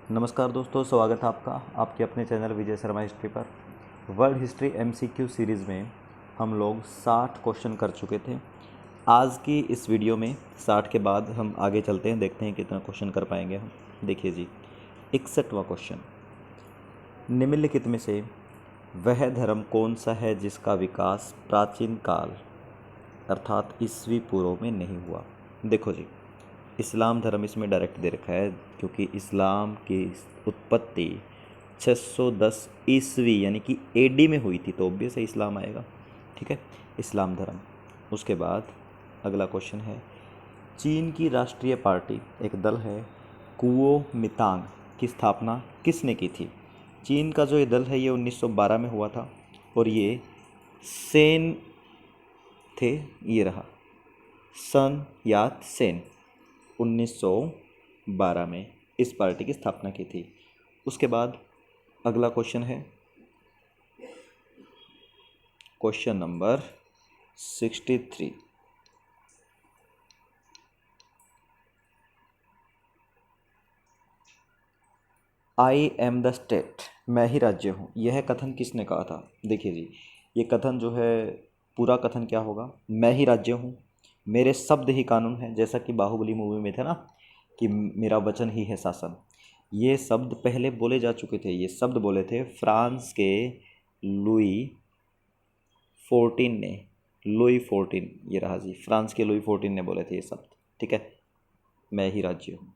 नमस्कार दोस्तों, स्वागत है आपका आपके अपने चैनल विजय शर्मा हिस्ट्री पर। वर्ल्ड हिस्ट्री एमसीक्यू सीरीज़ में हम लोग 60 क्वेश्चन कर चुके थे। आज की इस वीडियो में 60 के बाद हम आगे चलते हैं, देखते हैं कितना क्वेश्चन कर पाएंगे हम। देखिए जी, 61वां क्वेश्चन, निम्नलिखित में से वह धर्म कौन सा है जिसका विकास प्राचीन काल अर्थात ईस्वी पूर्व में नहीं हुआ। देखो जी, इस्लाम धर्म इसमें डायरेक्ट दे रखा है, क्योंकि इस्लाम की उत्पत्ति 610 ईस्वी यानी कि एडी में हुई थी, तो ऑब्वियस है इस्लाम आएगा। ठीक है, इस्लाम धर्म। उसके बाद अगला क्वेश्चन है, चीन की राष्ट्रीय पार्टी एक दल है कुओमितांग की स्थापना किसने की थी। चीन का जो ये दल है ये 1912 में हुआ था और ये सेन थे, ये रहा सन यात सेन 1912 में इस पार्टी की स्थापना की थी। उसके बाद अगला क्वेश्चन है question number 63। I am the state, मैं ही राज्य हूँ, यह कथन किसने कहा था। देखिए जी, ये कथन जो है, पूरा कथन क्या होगा, मैं ही राज्य हूँ, मेरे शब्द ही कानून है, जैसा कि बाहुबली मूवी में थे ना कि मेरा वचन ही है शासन। ये शब्द पहले बोले जा चुके थे, ये शब्द बोले थे फ्रांस के लुई 14 ने, लुई 14, ये रहा जी, फ्रांस के लुई 14 ने बोले थे ये शब्द। ठीक है, मैं ही राज्य हूँ।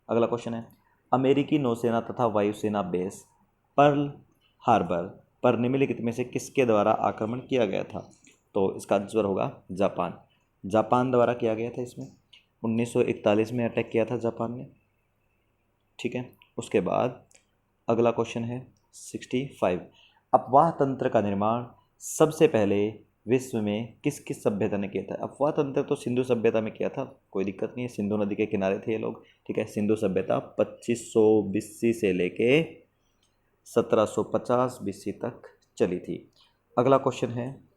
अगला क्वेश्चन है, अमेरिकी नौसेना तथा वायुसेना बेस पर्ल हार्बर पर निम्नलिखित में से किसके द्वारा आक्रमण किया गया था। तो इसका आंसर होगा जापान। जापान द्वारा किया गया था, इसमें 1941 में अटैक किया था जापान ने। ठीक है, उसके बाद अगला क्वेश्चन है 65, अफवाह तंत्र का निर्माण सबसे पहले विश्व में किस किस सभ्यता ने किया था। अफवाह तंत्र तो सिंधु सभ्यता में किया था, कोई दिक्कत नहीं है, सिंधु नदी के किनारे थे ये लोग। ठीक है, सिंधु सभ्यता 2500 BC से लेके 1750 BC तक चली थी। अगला क्वेश्चन है,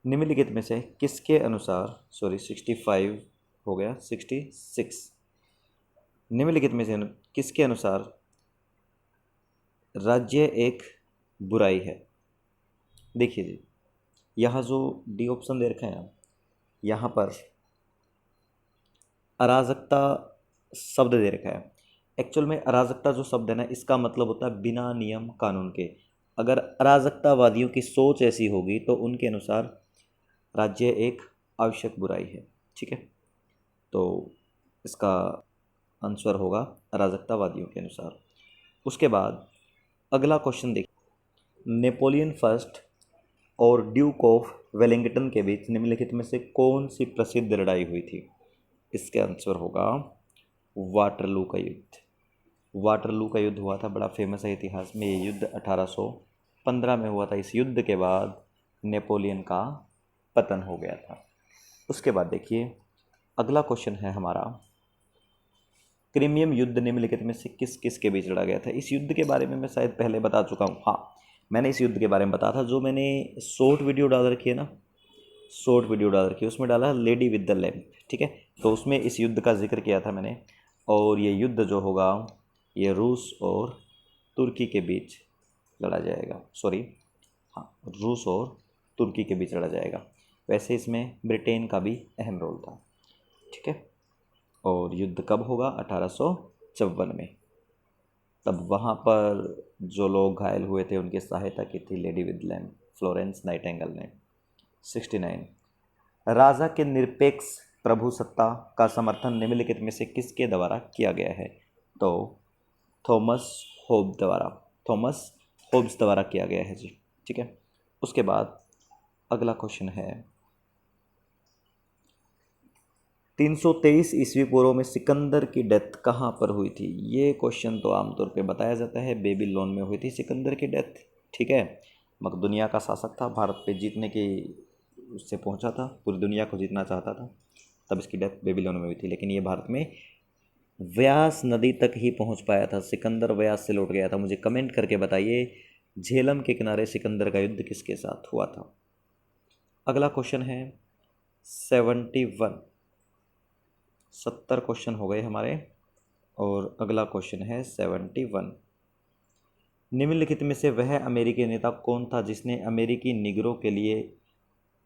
निम्नलिखित में से किसके अनुसार, सॉरी 65 हो गया, 66, निम्नलिखित में से किसके अनुसार राज्य एक बुराई है। देखिए जी, यहाँ जो डी ऑप्शन दे रखा है ना, यहाँ पर अराजकता शब्द दे रखा है। एक्चुअल में अराजकता जो शब्द है ना, इसका मतलब होता है बिना नियम कानून के। अगर अराजकतावादियों की सोच ऐसी होगी तो उनके अनुसार राज्य एक आवश्यक बुराई है। ठीक है, तो इसका आंसर होगा अराजकतावादियों के अनुसार। उसके बाद अगला क्वेश्चन देखिए, नेपोलियन फर्स्ट और ड्यूक ऑफ वेलिंगटन के बीच निम्नलिखित में से कौन सी प्रसिद्ध लड़ाई हुई थी। इसका आंसर होगा वाटरलू का युद्ध। वाटरलू का युद्ध हुआ था, बड़ा फेमस है इतिहास में ये युद्ध, 1815 में हुआ था। इस युद्ध के बाद नेपोलियन का पतन हो गया था। उसके बाद देखिए अगला क्वेश्चन है हमारा, क्रीमियम युद्ध निम्नलिखित में से किस किस के बीच लड़ा गया था। इस युद्ध के बारे में मैं शायद पहले बता चुका हूँ। हाँ, मैंने इस युद्ध के बारे में बताया था, जो मैंने शॉर्ट वीडियो डाल रखी है ना, शॉर्ट वीडियो डाल रखी है, उसमें डाला लेडी विद द लैम्प। ठीक है, तो उसमें इस युद्ध का जिक्र किया था मैंने। और ये युद्ध जो होगा ये रूस और तुर्की के बीच लड़ा जाएगा, सॉरी हाँ, रूस और तुर्की के बीच लड़ा जाएगा। वैसे इसमें ब्रिटेन का भी अहम रोल था। ठीक है, और युद्ध कब होगा, 1854 में। तब वहाँ पर जो लोग घायल हुए थे उनकी सहायता की थी lady with lamp, Florence Nightingale ने। 69, राजा के निरपेक्ष प्रभुसत्ता का समर्थन निम्नलिखित में से किसके द्वारा किया गया है। तो थॉमस होब्स द्वारा, थॉमस होब्स द्वारा किया गया है जी। ठीक है, उसके बाद अगला क्वेश्चन है, 323 ईस्वी पूर्व में सिकंदर की डेथ कहाँ पर हुई थी। ये क्वेश्चन तो आमतौर पे बताया जाता है बेबीलोन में हुई थी सिकंदर की डेथ। ठीक है, मगर दुनिया का शासक था, भारत पे जीतने की उससे पहुंचा था, पूरी दुनिया को जीतना चाहता था, तब इसकी डेथ बेबीलोन में हुई थी। लेकिन ये भारत में व्यास नदी तक ही पहुंच पाया था, सिकंदर व्यास से लौट गया था। मुझे कमेंट करके बताइए, झेलम के किनारे सिकंदर का युद्ध किसके साथ हुआ था। अगला क्वेश्चन है 71, 70 क्वेश्चन हो गए हमारे। और अगला क्वेश्चन है 71। निम्नलिखित में से वह अमेरिकी नेता कौन था जिसने अमेरिकी निगरों के लिए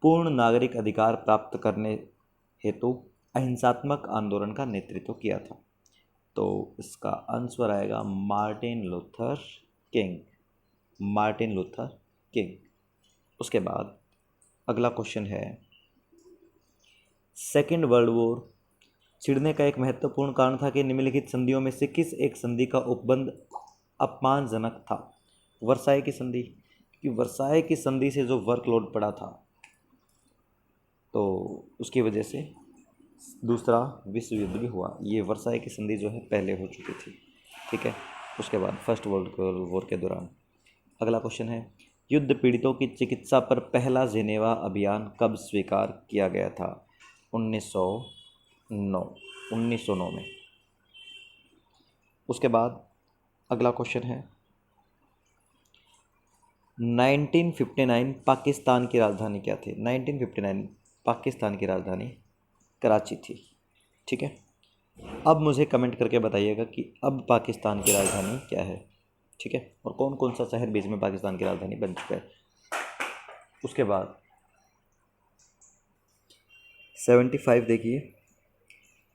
पूर्ण नागरिक अधिकार प्राप्त करने हेतु अहिंसात्मक आंदोलन का नेतृत्व किया था? तो इसका आंसर आएगा Martin Luther king. Martin Luther king. उसके बाद अगला क्वेश्चन है, सेकेंड वर्ल्ड वॉर छिड़ने का एक महत्वपूर्ण कारण था कि निम्नलिखित संधियों में से किस एक संधि का उपबंध अपमानजनक था? वर्साई की संधि, कि वर्साई की संधि से जो वर्कलोड पड़ा था तो उसकी वजह से दूसरा विश्व युद्ध भी हुआ। ये वर्साई की संधि जो है पहले हो चुकी थी, ठीक है। उसके बाद फर्स्ट वर्ल्ड वॉर के दौरान। अगला क्वेश्चन है, युद्ध पीड़ितों की चिकित्सा पर पहला जेनेवा अभियान कब स्वीकार किया गया था? 1909 में। उसके बाद अगला क्वेश्चन है, 1959 पाकिस्तान की राजधानी क्या थी? 1959 पाकिस्तान की राजधानी कराची थी, ठीक है। अब मुझे कमेंट करके बताइएगा कि अब पाकिस्तान की राजधानी क्या है, ठीक है, और कौन कौन सा शहर बीच में पाकिस्तान की राजधानी बन चुका है। उसके बाद 75 देखिए,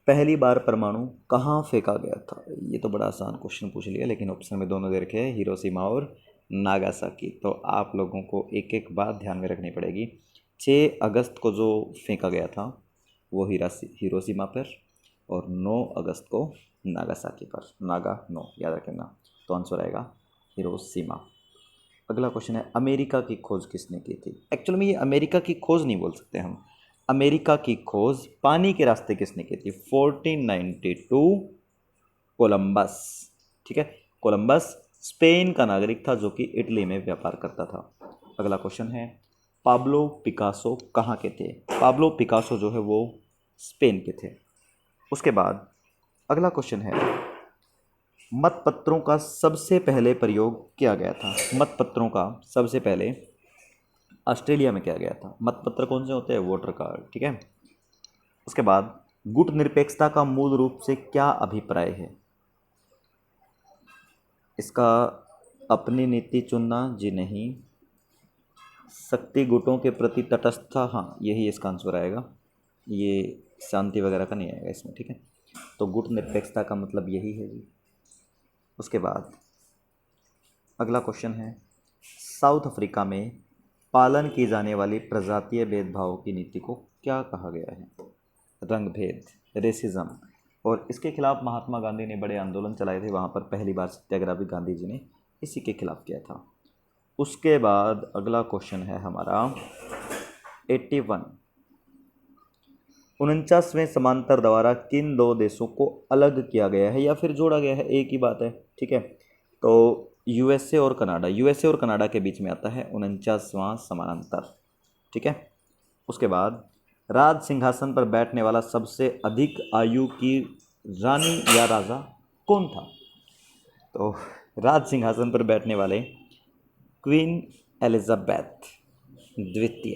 पहली बार परमाणु कहाँ फेंका गया था? ये तो बड़ा आसान क्वेश्चन पूछ लिया, लेकिन ऑप्शन में दोनों दे रखे हैं, हिरोशिमा और नागासाकी। तो आप लोगों को एक एक बात ध्यान में रखनी पड़ेगी। 6 अगस्त को जो फेंका गया था वो हिरोशिमा पर, और 9 अगस्त को नागासाकी पर। नागा 9 याद रखना, तो आंसर आएगा हिरोशिमा। अगला क्वेश्चन है, अमेरिका की खोज किसने की थी? एक्चुअल में ये अमेरिका की खोज नहीं बोल सकते हम, अमेरिका की खोज पानी के रास्ते किसने की थी? 1492 कोलंबस, ठीक है। कोलंबस स्पेन का नागरिक था जो कि इटली में व्यापार करता था। अगला क्वेश्चन है, पाब्लो पिकासो कहाँ के थे? पाब्लो पिकासो जो है वो स्पेन के थे। उसके बाद अगला क्वेश्चन है, मतपत्रों का सबसे पहले प्रयोग किया गया था? मतपत्रों का सबसे पहले ऑस्ट्रेलिया में किया गया था। मतपत्र कौन से होते हैं? वोटर कार्ड, ठीक है। उसके बाद गुट निरपेक्षता का मूल रूप से क्या अभिप्राय है? इसका अपनी नीति चुनना, जी नहीं। शक्ति गुटों के प्रति तटस्थता, हाँ यही इसका आंसर आएगा, ये शांति वगैरह का नहीं आएगा इसमें, ठीक है। तो गुट निरपेक्षता का मतलब यही है जी। उसके बाद अगला क्वेश्चन है, साउथ अफ्रीका में पालन की जाने वाली प्रजातीय भेदभाव की नीति को क्या कहा गया है? रंग भेद, रेसिज्म। और इसके खिलाफ महात्मा गांधी ने बड़े आंदोलन चलाए थे, वहाँ पर पहली बार सत्याग्रह भी गांधी जी ने इसी के खिलाफ किया था। उसके बाद अगला क्वेश्चन है हमारा 81, 49वें समांतर द्वारा किन दो देशों को अलग किया गया है या फिर जोड़ा गया है? एक ही बात है, ठीक है। तो यूएसए और कनाडा, यूएसए और कनाडा के बीच में आता है 49वां समानांतर, ठीक है। उसके बाद राज सिंहासन पर बैठने वाला सबसे अधिक आयु की रानी या राजा कौन था? तो राज सिंहासन पर बैठने वाले क्वीन एलिजाबेथ द्वितीय,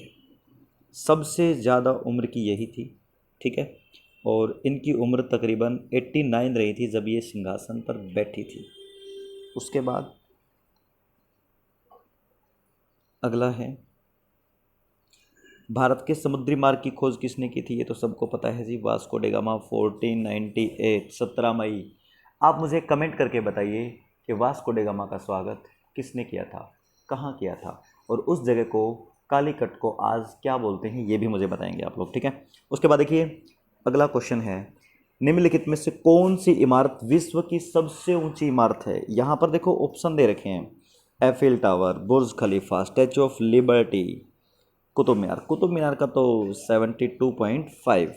सबसे ज़्यादा उम्र की यही थी, ठीक है। और इनकी उम्र तकरीबन 89 रही थी जब ये सिंहासन पर बैठी थी। उसके बाद अगला है, भारत के समुद्री मार्ग की खोज किसने की थी? ये तो सबको पता है जी, वास्को डे गामा 1498, 17 मई। आप मुझे कमेंट करके बताइए कि वास्को डे गामा का स्वागत किसने किया था, कहाँ किया था, और उस जगह को कालीकट को आज क्या बोलते हैं ये भी मुझे बताएंगे आप लोग, ठीक है। उसके बाद देखिए अगला क्वेश्चन है, निम्नलिखित में से कौन सी इमारत विश्व की सबसे ऊंची इमारत है? यहाँ पर देखो ऑप्शन दे रखे हैं, Eiffel Tower, Burj Khalifa, Statue of Liberty, Qutub Minar. Qutub Minar का तो 72.5,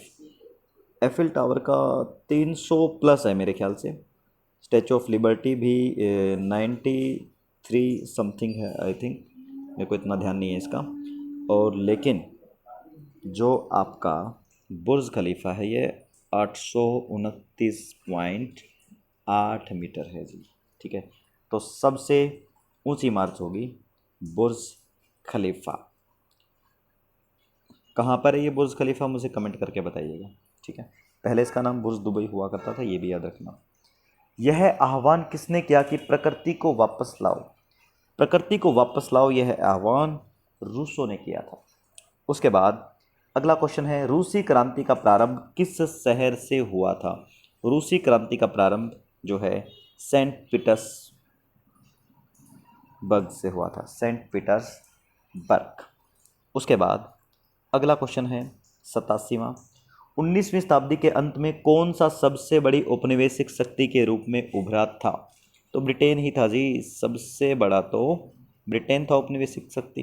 एफिल टावर का 300 प्लस है मेरे ख्याल से, स्टैचू ऑफ लिबर्टी भी 93 समथिंग है आई थिंक, मेरे को इतना ध्यान नहीं है इसका। और लेकिन जो आपका बुर्ज खलीफा है ये 829.8 मीटर है जी, ठीक है। तो सबसे ऊंची इमारत होगी बुर्ज खलीफा। कहाँ पर है ये बुर्ज खलीफा? मुझे कमेंट करके बताइएगा, ठीक है। पहले इसका नाम बुर्ज दुबई हुआ करता था, ये भी याद रखना। यह आह्वान किसने किया कि प्रकृति को वापस लाओ? प्रकृति को वापस लाओ, यह आह्वान रूसो ने किया था। उसके बाद अगला क्वेश्चन है, रूसी क्रांति का प्रारंभ किस शहर से हुआ था? रूसी क्रांति का प्रारंभ जो है सेंट पीटर्सबर्ग से हुआ था, सेंट पीटर्सबर्ग। उसके बाद अगला क्वेश्चन है 87वां, 19वीं शताब्दी के अंत में कौन सा सबसे बड़ी औपनिवेशिक शक्ति के रूप में उभरा था? तो ब्रिटेन ही था जी, सबसे बड़ा तो ब्रिटेन था औपनिवेशिक शक्ति,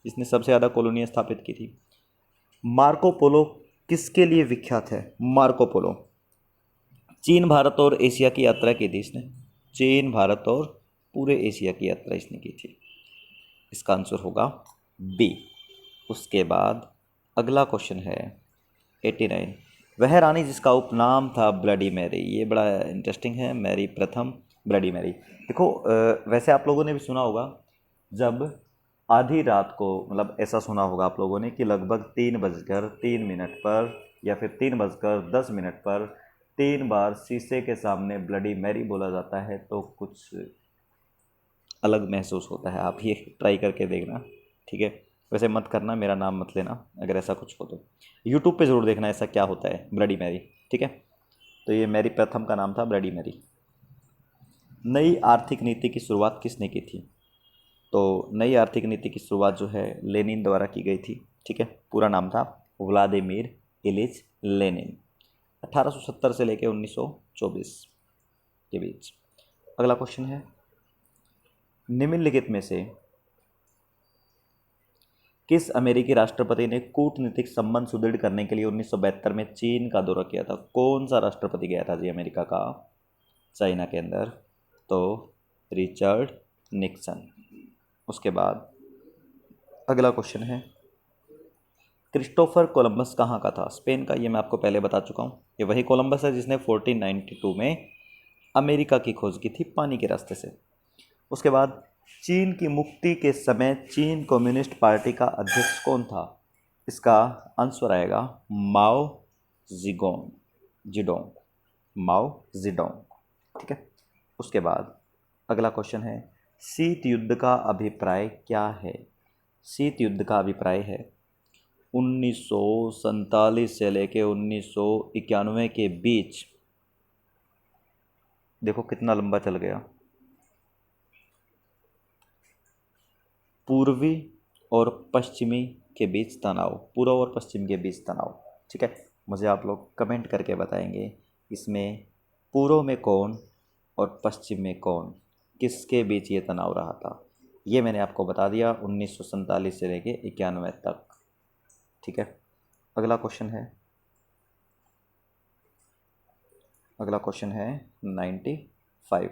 जिसने सबसे ज़्यादा कॉलोनियाँ स्थापित की थी। मार्को पोलो किसके लिए विख्यात है? मार्को पोलो चीन, भारत और एशिया की यात्रा की थी इसने। चीन, भारत और पूरे एशिया की यात्रा इसने की थी। इसका आंसर होगा बी। उसके बाद अगला क्वेश्चन है 89, वह रानी जिसका उपनाम था ब्लडी मैरी। ये बड़ा इंटरेस्टिंग है, मैरी प्रथम, ब्लडी मैरी। देखो वैसे आप लोगों ने भी सुना होगा, जब आधी रात को, मतलब ऐसा सुना होगा आप लोगों ने कि लगभग 3:03 पर या फिर 3:10 पर 3 बार शीशे के सामने ब्लडी मैरी बोला जाता है, तो कुछ अलग महसूस होता है। आप ये ट्राई करके देखना, ठीक है। वैसे मत करना, मेरा नाम मत लेना अगर ऐसा कुछ हो तो। यूट्यूब पे ज़रूर देखना ऐसा क्या होता है ब्लडी मैरी, ठीक है। तो ये मैरी प्रथम का नाम था ब्लडी मैरी। नई आर्थिक नीति की शुरुआत किसने की थी? तो नई आर्थिक नीति की शुरुआत जो है लेनिन द्वारा की गई थी, ठीक है। पूरा नाम था व्लादिमीर इलिच लेनिन, 1870 से लेकर 1924 के बीच। अगला क्वेश्चन है, निम्नलिखित में से किस अमेरिकी राष्ट्रपति ने कूटनीतिक संबंध सुदृढ़ करने के लिए 1972 में चीन का दौरा किया था? कौन सा राष्ट्रपति गया था जी अमेरिका का चाइना के अंदर? तो रिचर्ड निक्सन। उसके बाद अगला क्वेश्चन है, क्रिस्टोफर कोलंबस कहाँ का था? स्पेन का। ये मैं आपको पहले बता चुका हूँ, ये वही कोलंबस है जिसने 1492 में अमेरिका की खोज की थी पानी के रास्ते से। उसके बाद चीन की मुक्ति के समय चीन कम्युनिस्ट पार्टी का अध्यक्ष कौन था? इसका आंसर आएगा माओ जिडोंग, माओ जिडोंग, ठीक है। उसके बाद अगला क्वेश्चन है, शीत युद्ध का अभिप्राय क्या है? शीत युद्ध का अभिप्राय है 1947 से लेके 1991 के बीच, देखो कितना लंबा चल गया, पूर्वी और पश्चिमी के बीच तनाव, पूर्व और पश्चिम के बीच तनाव, ठीक है। मुझे आप लोग कमेंट करके बताएंगे इसमें पूर्व में कौन और पश्चिम में कौन, किसके बीच ये तनाव रहा था। ये मैंने आपको बता दिया 1947 से लेके 91 तक, ठीक है। अगला क्वेश्चन है 95,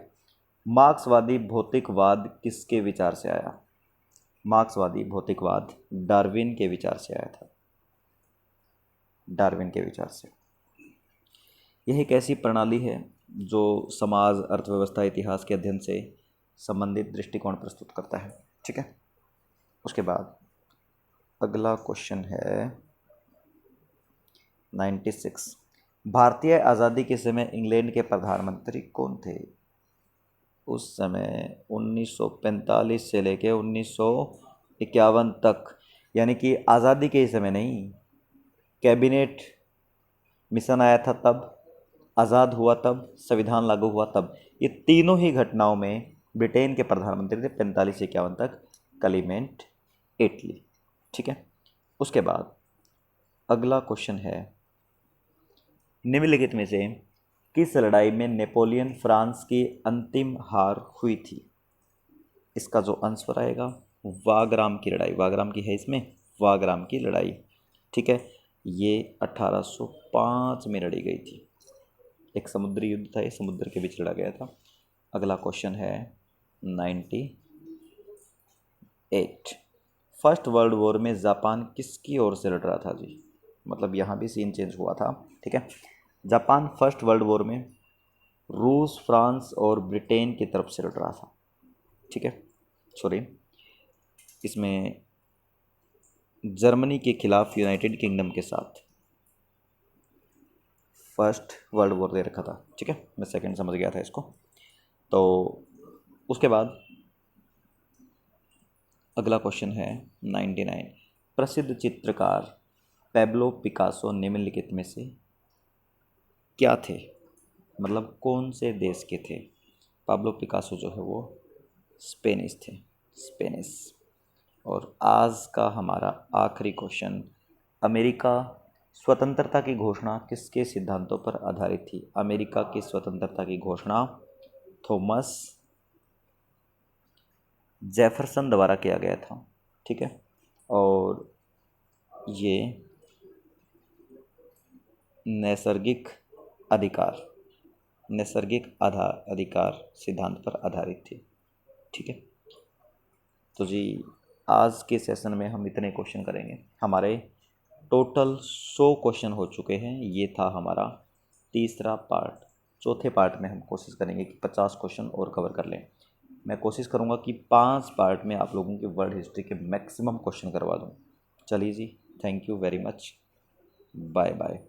मार्क्सवादी भौतिकवाद किसके विचार से आया? मार्क्सवादी भौतिकवाद डार्विन के विचार से आया था, डार्विन के विचार से। यह एक ऐसी प्रणाली है जो समाज, अर्थव्यवस्था, इतिहास के अध्ययन से संबंधित दृष्टिकोण प्रस्तुत करता है, ठीक है। उसके बाद अगला क्वेश्चन है 96, भारतीय आज़ादी के समय इंग्लैंड के प्रधानमंत्री कौन थे? उस समय 1945 से लेके 1951 तक, यानी कि आज़ादी के समय नहीं, कैबिनेट मिशन आया था तब, आज़ाद हुआ तब, संविधान लागू हुआ तब, ये तीनों ही घटनाओं में ब्रिटेन के प्रधानमंत्री थे 45 से 51 तक, क्लेमेंट एटली, ठीक है। उसके बाद अगला क्वेश्चन है, निम्नलिखित में से किस लड़ाई में नेपोलियन फ्रांस की अंतिम हार हुई थी? इसका जो आंसर आएगा वाग्राम की लड़ाई, वाग्राम की है इसमें, वाग्राम की लड़ाई, ठीक है। ये 1805 में लड़ी गई थी, एक समुद्री युद्ध था, ये समुद्र के बीच लड़ा गया था। अगला क्वेश्चन है 98, फर्स्ट वर्ल्ड वॉर में जापान किसकी ओर से लड़ रहा था जी? मतलब यहाँ भी सीन चेंज हुआ था, ठीक है। जापान फर्स्ट वर्ल्ड वॉर में रूस, फ्रांस और ब्रिटेन की तरफ से लड़ रहा था, ठीक है। सॉरी, इसमें जर्मनी के खिलाफ यूनाइटेड किंगडम के साथ फर्स्ट वर्ल्ड वॉर दे रखा था, ठीक है, मैं सेकंड समझ गया था इसको। तो उसके बाद अगला क्वेश्चन है 99। प्रसिद्ध चित्रकार पैब्लो पिकासो निम्नलिखित में से क्या थे, मतलब कौन से देश के थे। पाब्लो पिकासो जो है वो स्पेनिश थे, स्पेनिश। और आज का हमारा आखिरी क्वेश्चन, अमेरिका स्वतंत्रता की घोषणा किसके सिद्धांतों पर आधारित थी। अमेरिका की स्वतंत्रता की घोषणा थॉमस जेफरसन द्वारा किया गया था, ठीक है। और ये नैसर्गिक अधिकार, नैसर्गिक अधिकार सिद्धांत पर आधारित थी, ठीक है। तो जी आज के सेशन में हम इतने क्वेश्चन करेंगे। हमारे टोटल 100 क्वेश्चन हो चुके हैं। ये था हमारा तीसरा पार्ट। चौथे पार्ट में हम कोशिश करेंगे कि 50 क्वेश्चन और कवर कर लें। मैं कोशिश करूँगा कि 5 पार्ट में आप लोगों के वर्ल्ड हिस्ट्री के मैक्सिमम क्वेश्चन करवा दूँ। चलिए जी, thank you very much, bye bye.